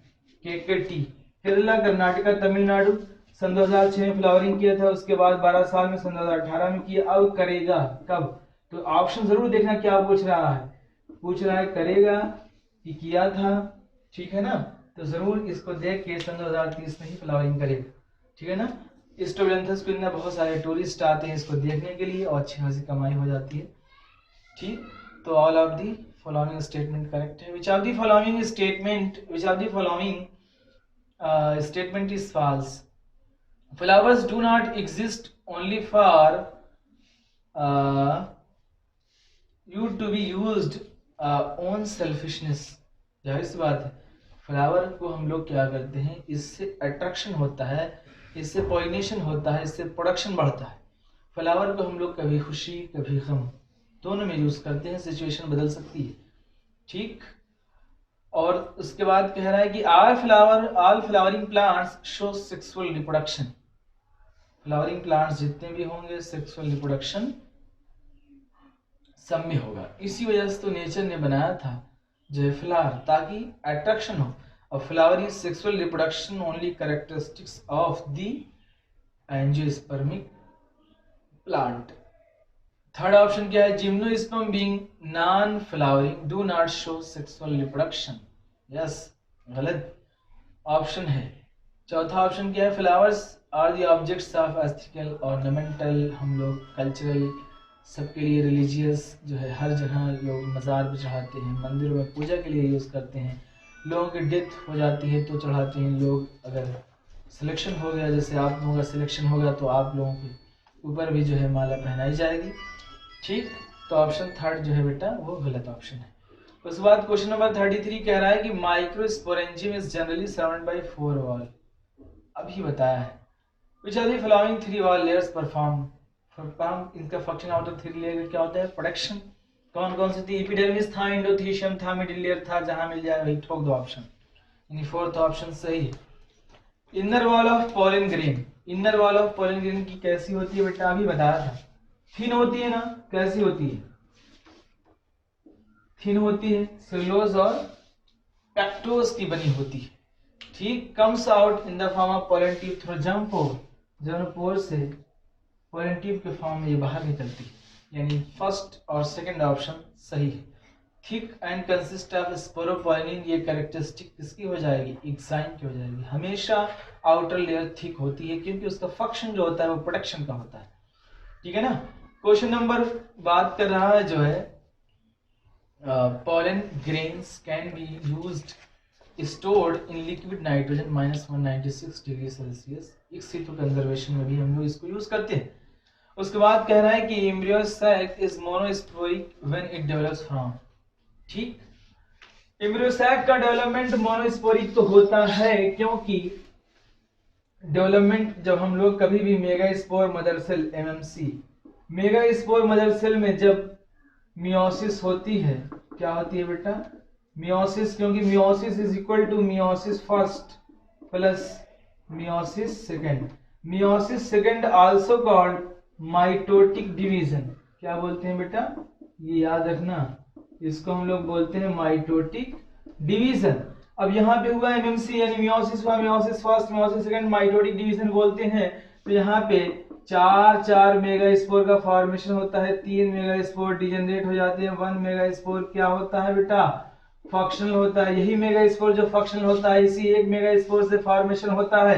केकेटी, केरला, कर्नाटका, तमिलनाडु। सन 2006 में फ्लावरिंग किया था, उसके बाद 12 साल में सन 2018 में किया, अब करेगा कब। तो ऑप्शन जरूर देखना क्या पूछ रहा है। पूछ रहा है करेगा कि किया था। ठीक है ना। तो जरूर इसको देख के सन 2030 में ही फ्लावरिंग करेगा। ठीक है ना। स्टोबेलेंथस को इतना बहुत सारे टूरिस्ट आते हैं इसको देखने के लिए और अच्छी खासी कमाई हो जाती है। ठीक। तो all of the following statement correct है। Which of the following statement is false. Flowers do not exist only for you to be used own selfishness। जाहिर सी बात है फ्लावर को हम लोग क्या करते हैं, इससे अट्रैक्शन होता है, इससे पॉलिनेशन होता है, इससे प्रोडक्शन बढ़ता है। फ्लावर को हम लोग कभी खुशी कभी गम दोनों में यूज करते हैं, सिचुएशन बदल सकती है। ठीक। और उसके बाद कह रहा है कि all flowering plants show sexual reproduction. Flowering plants जितने भी होंगे सेक्सुअल रिप्रोडक्शन सब में होगा। इसी वजह से तो नेचर ने बनाया था जो है फ्लावर, ताकि अट्रैक्शन हो। और flower is sexual reproduction only characteristics of the angiospermic plant. Third option क्या है, gymnosperm being non flowering do not show sexual reproduction. Yes, गलत ऑप्शन है। चौथा ऑप्शन क्या है, flowers are the objects of aesthetical ornamental. हम लोग cultural सबके लिए, रिलीजियस जो है हर जगह लोग मज़ार पे चढ़ाते हैं, मंदिरों में पूजा के लिए यूज़ करते हैं। लोगों की डेथ हो जाती है तो चढ़ाते हैं लोग। अगर सिलेक्शन हो गया, जैसे आप लोगों का सिलेक्शन होगा तो आप लोगों के ऊपर भी जो है माला पहनाई जाएगी। ठीक। तो ऑप्शन थर्ड जो है बेटा वो गलत ऑप्शन है। उसके बाद क्वेश्चन नंबर 33 कह रहा है कि microsporangium is generally surrounded by 4 wall. अभी बताया है। Which are the following 3 wall layers perform. इनका फंक्शन आउटर 3 लेयर क्या होता है, प्रोडक्शन। कौन कौन सी थी, एपिडर्मिस था, एंडोथीशियम था, मिडिल लेयर था। जहां मिल जाए वही ठोक दो ऑप्शन। यानी फोर्थ ऑप्शन सही है। Inner wall of pollen grain. Inner wall of pollen grain की कैसी होती है बेटा, अभी बताया था। थिन होती है ना, कैसी होती है, थिन होती है, सेलुलोज और पेक्टोज की बनी होती है। ठीक। Comes out in the form of pollen tube through germ pore. Germ pore से पोलन ट्यूब के फॉर्म में ये बाहर निकलती है। यानी फर्स्ट और सेकंड ऑप्शन सही है। Thick and consist of sporopollenin, ये कैरेक्टरिस्टिक किसकी हो जाएगी, एक्साइन की हो जाएगी। हमेशा आउटर लेयर थिक होती है क्योंकि उसका फंक्शन जो होता है वो प्रोटेक्शन का होता है। ठीक है ना। क्वेश्चन नंबर बात कर रहा है जो है pollen grains can be used stored in liquid nitrogen -196 degree Celsius. इस सितु कंजर्वेशन में भी हम लोग इसको यूज करते हैं। उसके बाद कह रहा है कि embryo sac is monosporic when it develops from. ठीक, एम्ब्रियो सैक का डेवलपमेंट मोनोस्पोरिक तो होता है क्योंकि डेवलपमेंट जब हम लोग कभी भी megaspore mother cell MMC, megaspore mother cell में जब मियोसिस होती है, क्या होती है बेटा? मियोसिस, क्योंकि meiosis is equal to meiosis first plus meiosis second. Meiosis second also called mitotic division. क्या बोलते हैं बेटा? ये याद रखना, इसको हम लोग बोलते हैं माइटोटिक डिवीजन। अब यहाँ पे हुआ एमएमसी यानी मियोसिस हुआ, meiosis first meiosis second mitotic division बोलते हैं। तो यहाँ पे 4 मेगास्पोर का फॉर्मेशन होता है, 3 मेगास्पोर डिजेनरेट हो जाते हैं, 1 मेगास्पोर क्या होता है बेटा? फंक्शनल होता है। यही मेगास्पोर जो फंक्शनल होता है, इसी 1 मेगास्पोर से फॉर्मेशन होता है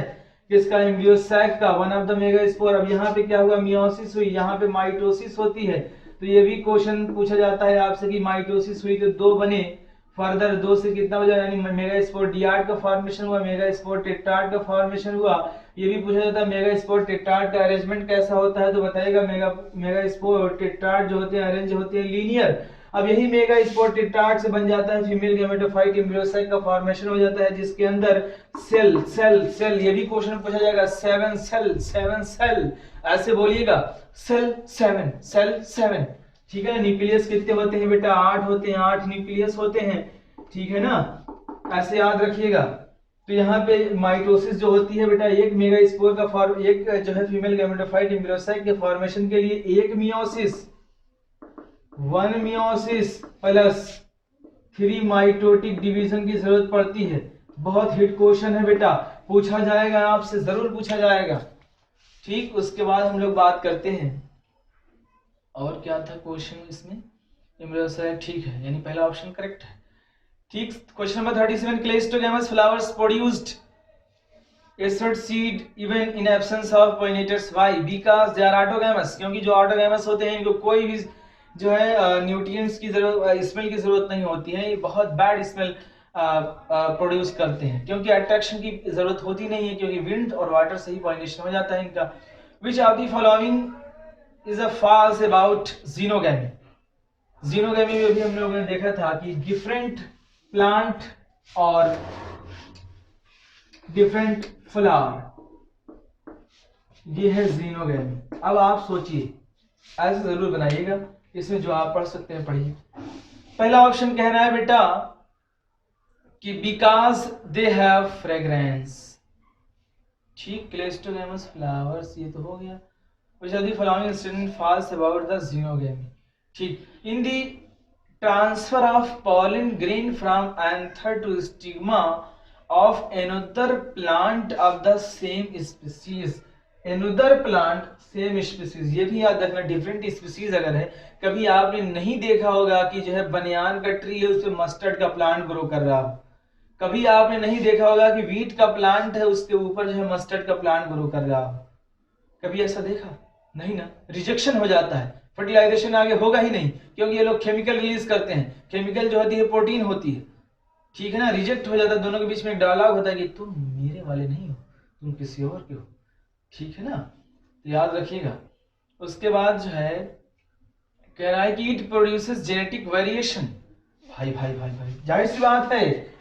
किसका? एम्ब्रियो सैक का, वन ऑफ द मेगास्पोर। अब यहाँ पे क्या हुआ? मियोसिस हुई, यहाँ पे माइटोसिस होती है। तो ये भी क्वेश्चन पूछा जाता है आपसे कि माइटोसिस हुई तो 2 बने, फर्दर 2 से कितना हो जाए, यानी मेगास्पोर डियाड का फॉर्मेशन हुआ, मेगास्पोर टेट्राड का फॉर्मेशन हुआ। ये भी पूछा जाता है मेगास्पोर टेट्राड का अरेंजमेंट कैसा होता है, तो बताइएगा मेगास्पोर टेट्राड जो होते हैं अरेंज होते हैं लीनियर। अब यही मेगास्पोर टेट्राड से बन जाता है फीमेल गैमेटोफाइट एम्ब्रियो सैक का फॉर्मेशन हो जाता है, जिसके अंदर सेल सेल सेल, ये भी क्वेश्चन पूछा जाएगा, 7 सेल 7 सेल, ऐसे बोलिएगा सेल 7 सेल 7। ठीक है ना? न्यूक्लियस कितने होते हैं बेटा? 8 होते हैं, 8 न्यूक्लियस होते हैं। ठीक है ना? ऐसे याद रखिएगा। तो यहाँ पे माइटोसिस जो होती है बेटा, एक मेगास्पोर का एक जो है फीमेल गैमेटोफाइट एम्ब्रियो सैक के फॉर्मेशन के लिए एक meiosis, 1 meiosis plus 3 mitotic division की जरूरत पड़ती है। बहुत हिट क्वेश्चन है बेटा, पूछा जाएगा आपसे, जरूर पूछा जाएगा। ठीक, उसके बाद हम लोग बात करते हैं और क्या था क्वेश्चन इसमें? एम्ब्रियो सैक, ठीक है, यानी पहला ऑप्शन करेक्ट है। ठीक, question number 37, cleistogamous flowers produced assured seed even in absence of pollinators. Why? Because they are autogamous. क्योंकि जो ऑटोगैमस होते हैं इनको कोई भी जो है न्यूट्रिएंट्स की जरूरत, स्मेल की जरूरत नहीं होती है, ये बहुत बैड स्मेल प्रोड्यूस करते हैं, क्योंकि अट्रैक्शन की जरूरत होती नहीं है, क्योंकि विंड और वाटर से ही पॉलिनेशन हो जाता है इनका। Which of the following is a false about xenogamy? Xenogamy में भी हम लोगों ने देखा था कि डिफरेंट प्लांट और डिफरेंट फ्लावर, ये है जीनोगैमी। अब आप सोचिए, ऐसे जरूर बनाइएगा, इसमें जो आप पढ़ सकते हैं पढ़िए। पहला ऑप्शन कह रहा है बेटा कि बिकॉज दे हैव फ्रेग्रेंस। ठीक, क्लेस्टोगैमस फ्लावर्स ये तो हो गया। which of the following statement false about the xenogamy? ठीक, in the transfer of pollen grain from anther to stigma of another plant of the same species, another plant same species, ये भी याद रखना, different species अगर है, कभी आपने नहीं देखा होगा कि जो है बनियान का ट्री है उसपे मस्टर्ड का प्लांट ग्रो कर रहा हो, कभी आपने नहीं देखा होगा कि वीट का प्लांट है उसके ऊपर जो है मस्टर्ड का प्लांट ग्रो कर रहा हो, कभी ऐसा देखा? नहीं ना, रिजेक्शन हो जाता है, फर्टिलाइजेशन आगे होगा ही नहीं, क्योंकि ये लोग केमिकल रिलीज करते हैं, केमिकल जो होती है प्रोटीन होती है। ठीक है ना, रिजेक्ट हो जाता है, दोनों के बीच में एक डायलॉग होता है कि तुम मेरे वाले नहीं हो, तुम किसी और के हो। ठीक है ना, तो याद रखिएगा। उसके बाद जो है कह रहा है कि इट प्रोड्यूसेस जेनेटिक वेरिएशन। भाई भाई भाई भाई, जाहिर सी बात है,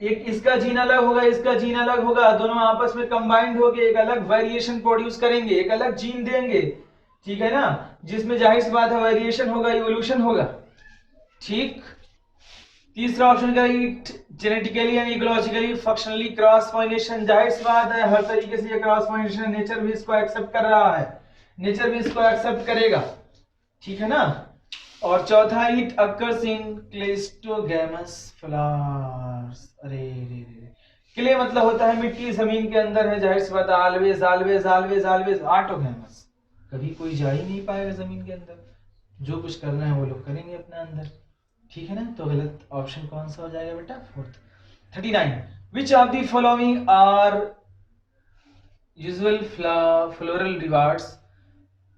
एक इसका जीन अलग होगा, इसका जीन अलग होगा, दोनों आपस में कंबाइंड होके एक अलग वेरिएशन प्रोड्यूस करेंगे, एक अलग जीन देंगे। ठीक है ना, जिसमें जाहिर सी बात है वेरिएशन होगा, इवोल्यूशन होगा। ठीक, तीसरा ऑप्शन का genetically and ecologically functionally cross pollination, जाहिर सी बात है हर तरीके से ये क्रॉस पॉलिनेशन नेचर भी इसको एक्सेप्ट कर रहा है, नेचर भी इसको एक्सेप्ट करेगा। ठीक है ना, और चौथा इट अकर्स इन क्लेस्टोगैमस फ्लावर्स। अरे रे रे, क्ले मतलब होता है मिट्टी, जमीन के अंदर है, जाहिर सी बात है ऑलवेज ऑलवेज ऑलवेज ऑलवेज ऑटोगैमस, कभी कोई जा ही नहीं पाएगा जमीन के अंदर, जो कुछ करना है वो लोग करेंगे अपने अंदर। ठीक है ना, तो गलत ऑप्शन कौन सा हो जाएगा बेटा? Fourth. 39, which of the following are usual floral rewards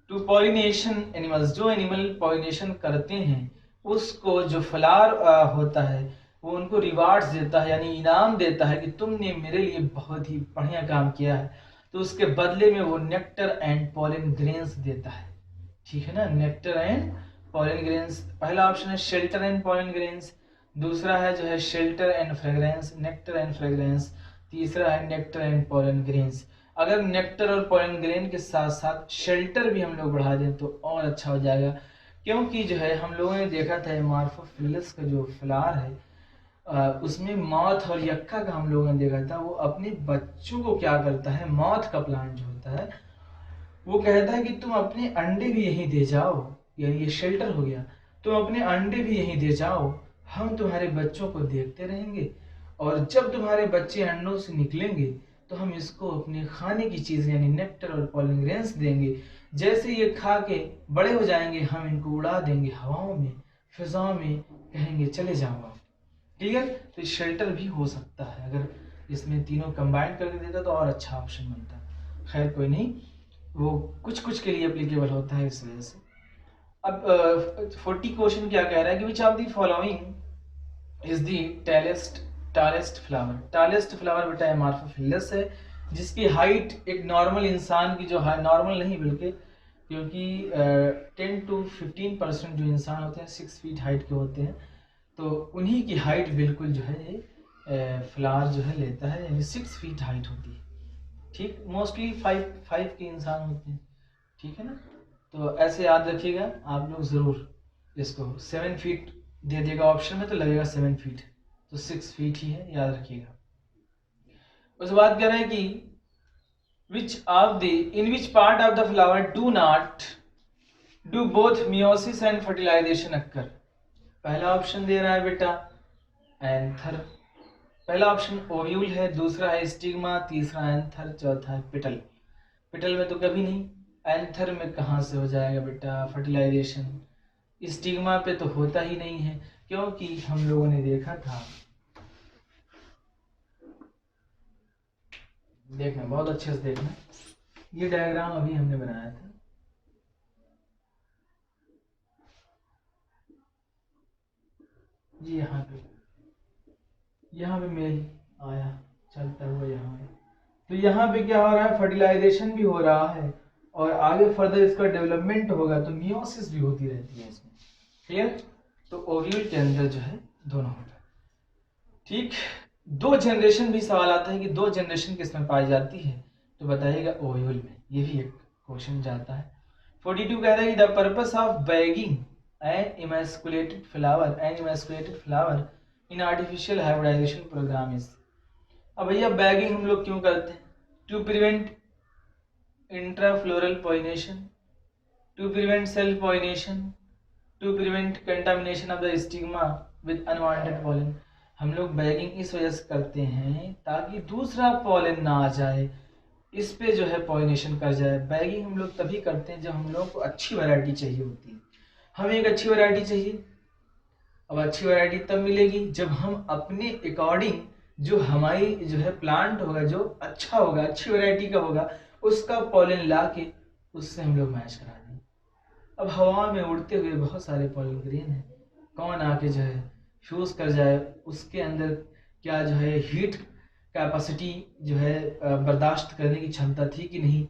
to pollination animals? जो एनिमल पॉलिनेशन करते हैं उसको जो फ्लावर होता है वो उनको रिवार्ड्स देता है, यानी इनाम देता है कि तुमने मेरे लिए बहुत ही बढ़िया काम किया है, तो उसके बदले में वो नेक्टर एंड पॉलन ग्रेन्स देता है। ठीक है ना, नेक्टर एंड पॉलन ग्रेन्स। पहला ऑप्शन है शेल्टर एंड पॉलन ग्रेन्स, दूसरा है जो है shelter and fragrance, nectar and fragrance, तीसरा है नेक्टर एंड पॉलन ग्रेन्स। अगर नेक्टर और पॉलन ग्रेन के साथ साथ शेल्टर भी हम लोग बढ़ा दें तो और अच्छा हो जाएगा, क्योंकि जो है हम लोगों ने देखा था मार्फोफिलिस का जो फ्लावर है उसमें मॉथ और यक्का का हम लोगों ने देखा था। वो अपने बच्चों को क्या करता है, मॉथ का प्लांट जो होता है वो कहता है कि तुम अपने अंडे भी यहीं दे जाओ, यानी ये शेल्टर हो गया, तुम अपने अंडे भी यहीं दे जाओ, हम तुम्हारे बच्चों को देखते रहेंगे, और जब तुम्हारे बच्चे अंडों से निकलेंगे तो हम इसको अपने खाने की चीज यानी नेक्टर और पॉलन ग्रेन्स देंगे। जैसे ये खा के बड़े हो जाएंगे हम इनको उड़ा देंगे हवाओं में, फिजाओं में, कहेंगे चले जाओ आप। ठीक है, तो शेल्टर भी हो सकता है, अगर इसमें तीनों कंबाइन करके देता तो और अच्छा ऑप्शन बनता। खैर कोई नहीं, वो कुछ कुछ के लिए एप्लीकेबल होता है इस वजह से। अब 40 क्वेश्चन क्या कह रहा है कि विच of the following is the tallest flower. Tallest flower बेटा एमार्फोफिलिस है, जिसकी हाइट एक नॉर्मल इंसान की जो है, नॉर्मल नहीं बल्कि, क्योंकि 10 to 15% जो इंसान होते हैं 6 फीट हाइट के होते हैं, तो उन्हीं की हाइट बिल्कुल जो है ये फ्लावर जो है लेता है, यानी 6 फीट हाइट होती है। ठीक, मोस्टली 5 के इंसान होते हैं। ठीक है ना, तो ऐसे याद रखिएगा आप लोग जरूर इसको। 7 फीट दे देगा ऑप्शन में तो लगेगा 7 फीट, तो 6 फीट ही है, याद रखिएगा। उसके बाद कह रहा है कि in which part of the flower do both meiosis and fertilization occur। पहला ऑप्शन दे रहा है बेटा एंथर, पहला ऑप्शन ओव्यूल है, दूसरा है स्टिग्मा, तीसरा एंथर, चौथा है पिटल। पिटल में तो कभी नहीं, एंथर में कहाँ से हो जाएगा बेटा फर्टिलाइजेशन, स्टिग्मा पे तो होता ही नहीं है, क्योंकि हम लोगों ने देखा था, देखना बहुत अच्छे से देखना, ये डायग्राम अभी हमने बनाया था, जी यहाँ पे मेल आया चलता हुआ यहाँ है, तो यहाँ पे क्या हो रहा है, फर्टिलाइजेशन भी हो रहा है और आगे फर्दर इसका डेवलपमेंट होगा, तो मियोसिस भी होती रहती है इसमें। क्लियर, तो ओव्यूल के अंदर जो है दोनों होगा। ठीक, 2 जनरेशन भी सवाल आता है कि 2 जनरेशन किसमें पाई जाती है, तो बताइएगा ओव्यूल में, ये भी एक क्वेश्चन जाता है। 42 कह रहा है कि the purpose of bagging an emasculated flower in artificial hybridization programme is. अब भैया बैगिंग हम लोग क्यों करते हैं, to prevent intrafloral pollination, to prevent self pollination, to prevent contamination of the stigma with unwanted pollen. हम लोग बैगिंग इस वजह से करते हैं ताकि दूसरा पॉलन ना आ जाए, इस पे जो है पॉलिनेशन कर जाए। बैगिंग हम लोग तभी करते हैं जब हम लोग को अच्छी वैरायटी चाहिए होती है, हमें एक अच्छी वैरायटी चाहिए। अब अच्छी वैरायटी तब मिलेगी जब हम अपने अकॉर्डिंग जो हमारी जो है प्लांट होगा, जो अच्छा होगा, अच्छी वैरायटी का होगा, उसका पॉलन ला के उससे हम लोग मैच करा दें। अब हवा में उड़ते हुए बहुत सारे पॉलन ग्रेन हैं, कौन आके जो है फ्यूज कर जाए, उसके अंदर क्या जो है हीट कैपेसिटी जो है बर्दाश्त करने की क्षमता थी कि नहीं,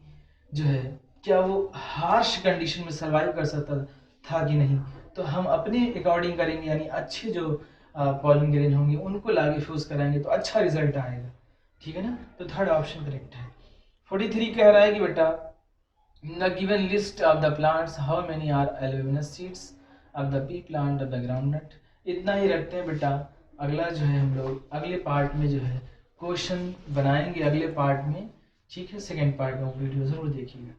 जो है क्या वो हार्श कंडीशन में सर्वाइव कर सकता था कि नहीं, तो हम अपने अकॉर्डिंग करेंगे, यानी अच्छे जो पॉलन ग्रेन होंगे उनको लाके फ्यूज कराएंगे तो अच्छा रिजल्ट आएगा। ठीक है ना, तो थर्ड ऑप्शन करेक्ट है। 43 कह रहा है कि बेटा in the given list of the plants how many are albuminous seeds of the pea plant of the groundnut। इतना ही रखते हैं बेटा, अगला जो है हम लोग अगले पार्ट में जो है क्वेश्चन बनाएंगे अगले पार्ट में। ठीक है, सेकेंड पार्ट में वीडियो जरूर देखिएगा।